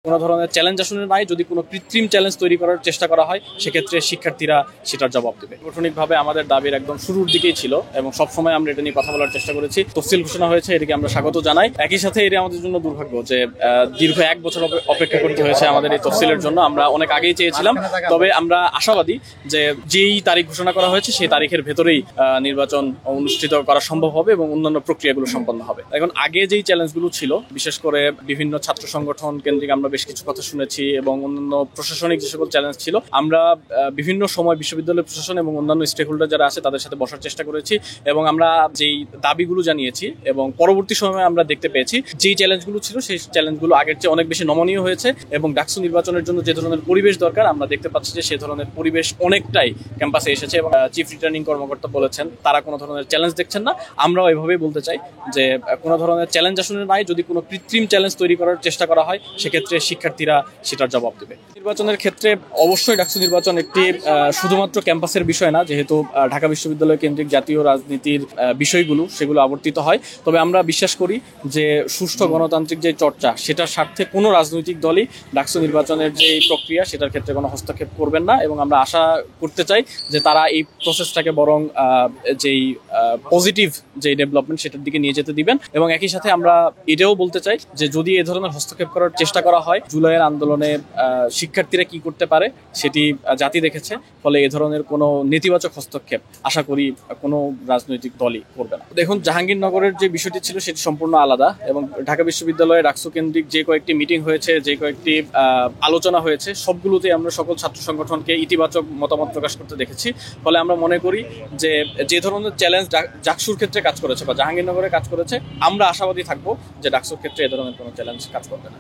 কোনো ধরনের চ্যালেঞ্জ আসলে নাই। যদি কোনো কৃত্রিম চ্যালেঞ্জ তৈরি করার চেষ্টা করা হয়, সেক্ষেত্রে শিক্ষার্থীরা সেটার জবাব দেবে। সাংগঠনিকভাবে আমাদের দাবির একদম শুরুর দিকেই ছিল এবং সবসময় আমরা এটা নিয়ে কথা বলার চেষ্টা করেছি। তফসিল ঘোষণা হয়েছে, এটাকে আমরা স্বাগত জানাই। একই সাথে এটা আমাদের জন্য দুর্ভাগ্য যে দীর্ঘ 1 বছর অপেক্ষা করতে হয়েছে আমাদের এই তফসিলের জন্য। আমরা অনেক আগেই চেয়েছিলাম, তবে আমরা আশাবাদী যে যেই তারিখ ঘোষণা করা হয়েছে সেই তারিখের ভেতরেই নির্বাচন অনুষ্ঠিত করা সম্ভব হবে এবং অন্যান্য প্রক্রিয়াগুলো সম্পন্ন হবে। এখন আগে যেই চ্যালেঞ্জগুলো ছিল, বিশেষ করে বিভিন্ন ছাত্র সংগঠন কেন্দ্রিক আমরা বেশ কিছু কথা শুনেছি এবং অন্যান্য প্রশাসনিক যে সকল চ্যালেঞ্জ ছিল, আমরা বিভিন্ন সময় বিশ্ববিদ্যালয় প্রশাসন এবং অন্যান্য স্টেক হোল্ডার যারা আছে তাদের সাথে বসার চেষ্টা করেছি এবং আমরা যেই দাবিগুলো জানিয়েছি এবং পরবর্তী সময়ে আমরা দেখতে পেয়েছি যেই চ্যালেঞ্জগুলো ছিল সেই চ্যালেঞ্জগুলো আগের চেয়ে অনেক বেশি নমনীয় হয়েছে এবং ডাকসু নির্বাচনের জন্য যে ধরনের পরিবেশ দরকার আমরা দেখতে পাচ্ছি যে সে ধরনের পরিবেশ অনেকটাই ক্যাম্পাসে এসেছে এবং চিফ রিটার্নিং কর্মকর্তা বলেছেন তারা কোনো ধরনের চ্যালেঞ্জ দেখছেন না। আমরাও এভাবেই বলতে চাই যে কোনো ধরনের চ্যালেঞ্জ আসলে নাই। যদি কোনো কৃত্রিম চ্যালেঞ্জ তৈরি করার চেষ্টা করা হয়, সেক্ষেত্রে শিক্ষার্থীরা সেটার জবাব দেবে। নির্বাচনের ক্ষেত্রে অবশ্যই ডাকসু নির্বাচন একটি শুধুমাত্র ক্যাম্পাসের বিষয় না, যেহেতু ঢাকা বিশ্ববিদ্যালয় কেন্দ্রিক জাতীয় রাজনীতির বিষয়গুলো সেগুলো আবর্তিত হয়। তবে আমরা বিশ্বাস করি যে সুষ্ঠু গণতান্ত্রিক যে চর্চা, সেটার স্বার্থে কোনো রাজনৈতিক দলই ডাকসু নির্বাচনের যে প্রক্রিয়া সেটার ক্ষেত্রে কোনো হস্তক্ষেপ করবেন না এবং আমরা আশা করতে চাই যে তারা এই প্রসেসটাকে বরং যেই পজিটিভ যে ডেভেলপমেন্ট সেটার দিকে নিয়ে যেতে দিবেন। এবং একই সাথে আমরা এটাও বলতে চাই যে যদি এ ধরনের হস্তক্ষেপ করার চেষ্টা করা হয়, জুলাইয়ের আন্দোলনে শিক্ষার্থীরা কি করতে পারে সেটি জাতি দেখেছে। ফলে এ ধরনের কোনো নেতিবাচক হস্তক্ষেপ আশা করি কোনো রাজনৈতিক দলই করবে না। দেখুন, জাহাঙ্গীরনগরের যে বিষয়টি ছিল সেটি সম্পূর্ণ আলাদা এবং ঢাকা বিশ্ববিদ্যালয়ে ডাকসু কেন্দ্রিক যে কয়েকটি মিটিং হয়েছে, যে কয়েকটি আলোচনা হয়েছে, সবগুলোতে আমরা সকল ছাত্র সংগঠনকে ইতিবাচক মতামত প্রকাশ করতে দেখেছি। ফলে আমরা মনে করি যে যে ধরনের চ্যালেঞ্জ ডাকসুর ক্ষেত্রে কাজ করেছে বা জাহাঙ্গীরনগরে কাজ করেছে, আমরা আশাবাদী থাকবো যে ডাকসুর ক্ষেত্রে এ ধরনের কোনো চ্যালেঞ্জ কাজ করবে না।